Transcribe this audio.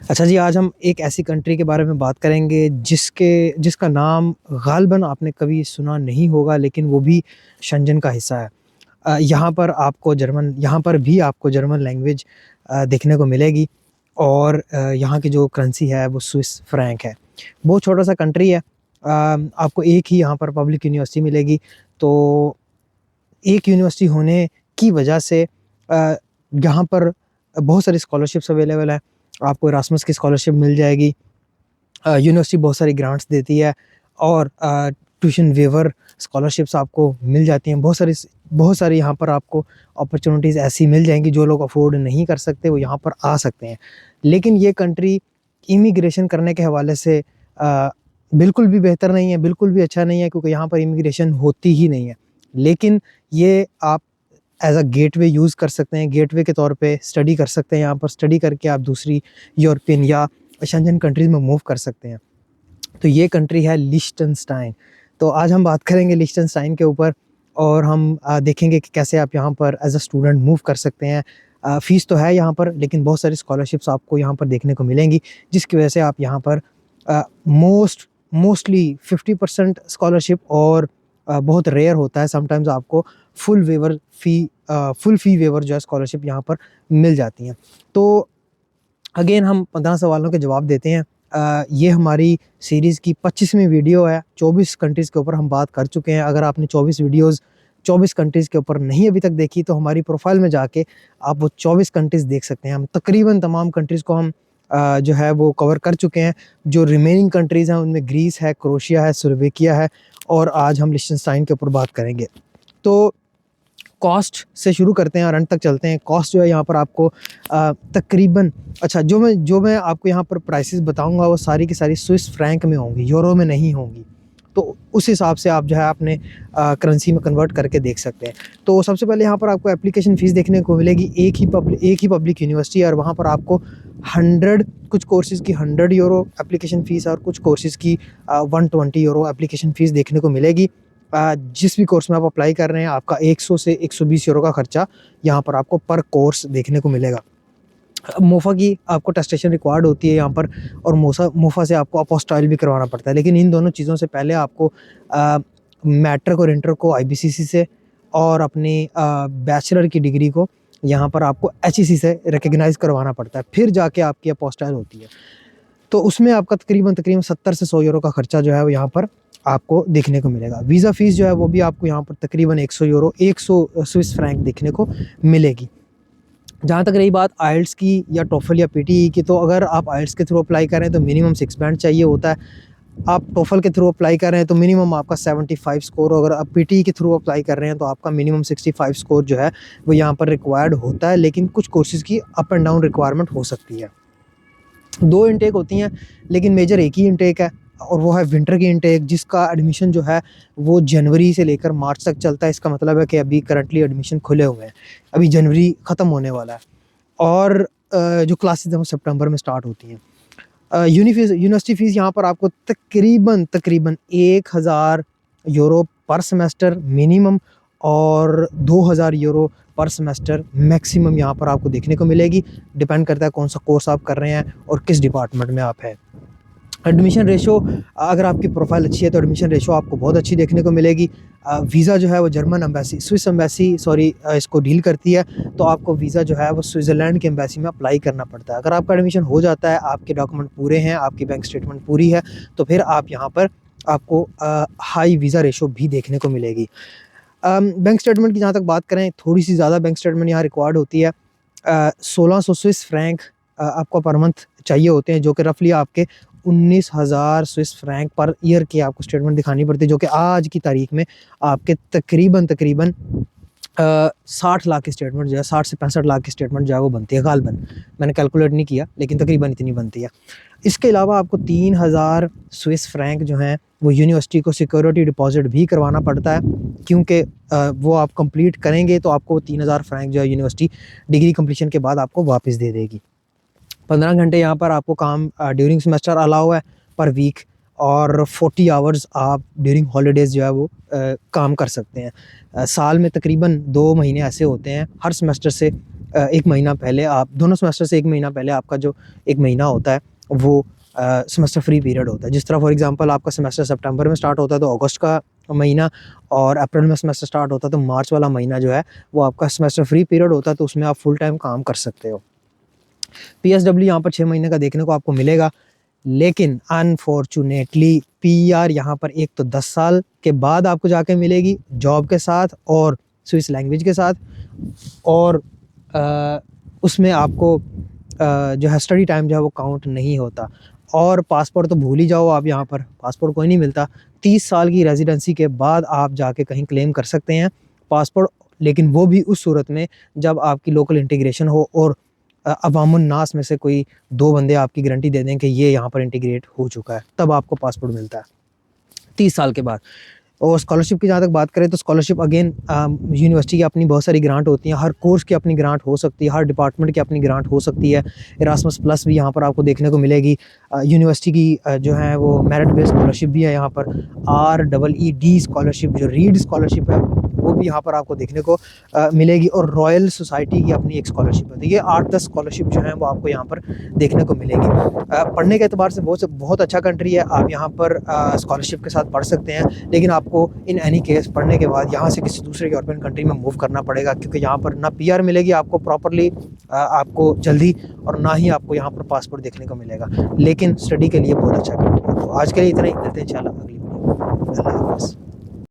अच्छा जी, आज हम एक ऐसी कंट्री के बारे में बात करेंगे जिसका नाम ग़ालिबन आपने कभी सुना नहीं होगा, लेकिन वो भी शेंजन का हिस्सा है। यहाँ पर भी आपको जर्मन लैंग्वेज देखने को मिलेगी और यहाँ की जो करेंसी है वो स्विस फ्रैंक है। बहुत छोटा-सा कंट्री है। आपको एक ही यहाँ पर पब्लिक यूनिवर्सिटी मिलेगी, तो एक यूनिवर्सिटी होने की वजह से यहाँ पर बहुत सारी स्कॉलरशिप्स अवेलेबल हैं। आपको इरास्मस की स्कॉलरशिप मिल जाएगी। यूनिवर्सिटी बहुत सारी ग्रांट्स देती है और ट्यूशन वेवर स्कॉलरशिप्स आपको मिल जाती हैं। बहुत सारी यहाँ पर आपको अपॉर्च्युनिटीज़ ऐसी मिल जाएँगी, जो लोग अफ़ोर्ड नहीं कर सकते वो यहाँ पर आ सकते हैं। लेकिन ये कंट्री इमिग्रेशन करने के हवाले से बिल्कुल भी बेहतर नहीं है, बिल्कुल भी अच्छा नहीं है, क्योंकि यहाँ पर इमिग्रेशन होती ही नहीं है। लेकिन ये आप एज़ अ गेटवे यूज़ कर सकते हैं, गेटवे के तौर पे स्टडी कर सकते हैं। यहाँ पर स्टडी करके आप दूसरी यूरोपियन या शेंजन कंट्रीज़ में मूव कर सकते हैं। तो ये कंट्री है लिechtenstein। तो आज हम बात करेंगे लिechtenstein के ऊपर और हम देखेंगे कि कैसे आप यहाँ पर एज़ अ स्टूडेंट मूव कर सकते हैं। फ़ीस तो है यहाँ पर, लेकिन बहुत सारी स्कॉलरशिप्स आपको यहाँ पर देखने को मिलेंगी, जिसकी वजह से आप यहाँ पर मोस्टली 50% स्कॉलरशिप और बहुत रेयर होता है, समटाइम्स आपको फुल फ़ी वेवर जो है स्कॉलरशिप यहाँ पर मिल जाती हैं। तो अगेन हम 15 सवालों के जवाब देते हैं। ये हमारी सीरीज़ की 25वीं वीडियो है। 24 कंट्रीज़ के ऊपर हम बात कर चुके हैं। अगर आपने 24 कंट्रीज़ के ऊपर नहीं अभी तक देखी, तो हमारी प्रोफ़ाइल में जाके आप वो 24 कंट्रीज़ देख सकते हैं। हम तकरीबन तमाम कंट्रीज़ को हम जो है वो कवर कर चुके हैं। जो रिमेनिंग कंट्रीज़ हैं उनमें ग्रीस है, क्रोएशिया है, स्लोवेकिया है और आज हम लिechtenstein के ऊपर बात करेंगे। तो कॉस्ट से शुरू करते हैं और अंत तक चलते हैं। कॉस्ट जो है यहाँ पर आपको तकरीबन जो मैं आपको यहाँ पर प्राइसेस बताऊँगा वो सारी की सारी स्विस फ्रैंक में होंगी, यूरो में नहीं होंगी। तो उस हिसाब से आप जो है अपने करेंसी में कन्वर्ट करके देख सकते हैं। तो सबसे पहले यहाँ पर आपको एप्लीकेशन फ़ीस देखने को मिलेगी। एक ही पब्लिक यूनिवर्सिटी है और वहाँ पर आपको 100 कुछ कोर्सेज़ की 100 यूरो एप्लीकेशन फ़ीस और कुछ कोर्सेज़ की 120 यूरो एप्लीकेशन फ़ीस देखने को मिलेगी। जिस भी कोर्स में आप अप्लाई कर रहे हैं, आपका 100 से 120 यूरो का खर्चा यहाँ पर आपको पर कोर्स देखने को मिलेगा। मोफा की आपको टेस्टेशन रिक्वायर्ड होती है यहाँ पर और मोफा से आपको अपोस्टाइल भी करवाना पड़ता है। लेकिन इन दोनों चीज़ों से पहले आपको मैट्रिक और इंटर को आईबीसीसी से और अपनी बैचलर की डिग्री को यहाँ पर आपको एचईसी से रिकॉग्नाइज़ करवाना पड़ता है, फिर जाके आपकी अपोस्टाइल होती है। तो उसमें आपका तकरीबन 70 से 100 यूरो का खर्चा जो है वो यहाँ पर आपको देखने को मिलेगा। वीज़ा फ़ीस जो है वो भी आपको यहाँ पर तकरीबन 100 स्विस फ्रैंक देखने को मिलेगी। जहाँ तक रही बात आइल्ट्स की या टोफल या पीटीई की, तो अगर आप आइल्ट्स के थ्रू अप्लाई कर रहे हैं तो मिनिमम 6 बैंड चाहिए होता है। आप टोफल के थ्रू अप्लाई कर रहे हैं तो मिनिमम आपका 75 स्कोर, अगर आप पीटीई के थ्रू अप्लाई कर रहे हैं तो आपका मिनिमम 65 स्कोर जो है वो यहाँ पर रिक्वायर्ड होता है। लेकिन कुछ कोर्सेज़ की अप एंड डाउन रिक्वायरमेंट हो सकती है। 2 इनटेक होती हैं, लेकिन मेजर एक ही इनटेक है और वो है विंटर की इनटेक, जिसका एडमिशन जो है वो जनवरी से लेकर मार्च तक चलता है। इसका मतलब है कि अभी करंटली एडमिशन खुले हुए हैं, अभी जनवरी ख़त्म होने वाला है और जो क्लासेस हैं वो सितंबर में स्टार्ट होती हैं। यूनिवर्सिटी फ़ीस यहाँ पर आपको तकरीबन 1000 यूरो पर सेमेस्टर मिनिमम और 2000 यूरो पर सेमेस्टर मैक्सिमम यहाँ पर आपको देखने को मिलेगी। डिपेंड करता है कौन सा कोर्स आप कर रहे हैं और किस डिपार्टमेंट में आप हैं। एडमिशन रेशो, अगर आपकी प्रोफाइल अच्छी है तो एडमिशन रेशो आपको बहुत अच्छी देखने को मिलेगी। वीज़ा जो है वो स्विस एम्बेसी इसको डील करती है, तो आपको वीज़ा जो है वो स्विट्ज़रलैंड की एम्बेसी में अप्लाई करना पड़ता है। अगर आपका एडमिशन हो जाता है, आपके डॉक्यूमेंट पूरे हैं, आपकी बैंक स्टेटमेंट पूरी है, तो फिर आप यहाँ पर आपको हाई वीज़ा रेशो भी देखने को मिलेगी। बैंक स्टेटमेंट की जहाँ तक बात करें, थोड़ी-सी ज़्यादा बैंक स्टेटमेंट यहाँ रिक्वायर्ड होती है। 1600 स्विस फ्रैंक आपको पर मंथ चाहिए होते हैं, जो कि रफ़ली आपके 19,000 स्विस फ्रैंक पर ईयर की आपको स्टेटमेंट दिखानी पड़ती है, जो कि आज की तारीख में आपके तकरीबन 60 लाख की स्टेटमेंट जो है, 60 से 65 लाख की स्टेटमेंट जो है वो बनती है ग़ालिबन। मैंने कैलकुलेट नहीं किया, लेकिन तकरीबन इतनी बनती है। इसके अलावा आपको 3000 स्विस फ्रैंक जो हैं वो यूनिवर्सिटी को सिक्योरिटी डिपॉज़िट भी करवाना पड़ता है, क्योंकि वो आप कंप्लीट करेंगे तो आपको 3000 फ्रैंक जो है यूनिवर्सिटी डिग्री कंप्लीशन के बाद आपको वापस दे देगी। 15 घंटे यहाँ पर आपको काम ड्यूरिंग सेमेस्टर अलाउ है पर वीक और 40 आवर्स आप ड्यूरिंग हॉलीडेज़ जो है वो काम कर सकते हैं। साल में तकरीबन 2 महीने ऐसे होते हैं हर सेमेस्टर से 1 महीना पहले आप दोनों सेमेस्टर से 1 महीना पहले आपका जो 1 महीना होता है वो सेमेस्टर फ्री पीरियड होता है। जिस तरह फॉर एग्ज़ाम्पल आपका सेमेस्टर सितंबर में स्टार्ट होता है तो अगस्त का महीना, और अप्रैल में सेमेस्टर स्टार्ट होता है तो मार्च वाला महीना जो है वो आपका सेमेस्टर फ्री पीरियड होता है, तो उसमें आप फुल टाइम काम कर सकते हो। पीएसडब्ल्यू यहाँ पर 6 महीने का देखने को आपको मिलेगा, लेकिन अनफॉर्चुनेटली पीआर यहाँ पर एक तो 10 साल के बाद आपको जाके मिलेगी जॉब के साथ और स्विस लैंग्वेज के साथ, और उसमें आपको जो है स्टडी टाइम जो है वो काउंट नहीं होता। और पासपोर्ट तो भूल ही जाओ, आप यहाँ पर पासपोर्ट कोई नहीं मिलता। 30 साल की रेजिडेंसी के बाद आप जाके कहीं क्लेम कर सकते हैं पासपोर्ट, लेकिन वो भी उस सूरत में जब आपकी लोकल इंटीग्रेशन हो और अवामुन नास में से कोई 2 बंदे आपकी गारंटी दे दें कि ये यहाँ पर इंटीग्रेट हो चुका है, तब आपको पासपोर्ट मिलता है 30 साल के बाद। और स्कॉलरशिप की जहाँ तक बात करें तो स्कॉलरशिप अगेन यूनिवर्सिटी की अपनी बहुत सारी ग्रांट होती हैं, हर कोर्स की अपनी ग्रांट हो सकती है, हर डिपार्टमेंट की अपनी ग्रांट हो सकती है। इरास्मस प्लस भी यहाँ पर आपको देखने को मिलेगी। यूनिवर्सिटी की जो है वो मेरिट बेस्ड स्कॉलरशिप भी है यहाँ पर। REED स्कॉलरशिप जो रीड स्कॉलरशिप है वो भी यहाँ पर आपको देखने को मिलेगी, और रॉयल सोसाइटी की अपनी एक स्कॉलरशिप है। तो ये 8-10 स्कॉलरशिप जो हैं वो आपको यहाँ पर देखने को मिलेगी। पढ़ने के एतबार से बहुत अच्छा कंट्री है, आप यहाँ पर स्कॉलरशिप के साथ पढ़ सकते हैं, लेकिन आपको इन एनी केस पढ़ने के बाद यहाँ से किसी दूसरे यूरोपियन कंट्री में मूव करना पड़ेगा, क्योंकि यहाँ पर ना पीआर मिलेगी आपको प्रॉपरली आपको जल्दी, और ना ही आपको यहाँ पर पासपोर्ट देखने को मिलेगा। लेकिन स्टडी के लिए बहुत अच्छा कंट्री है। तो आज के लिए इतना ही, मिलते हैं इंशाल्लाह अगली वीडियो में। अल्लाह हाफ़िज़।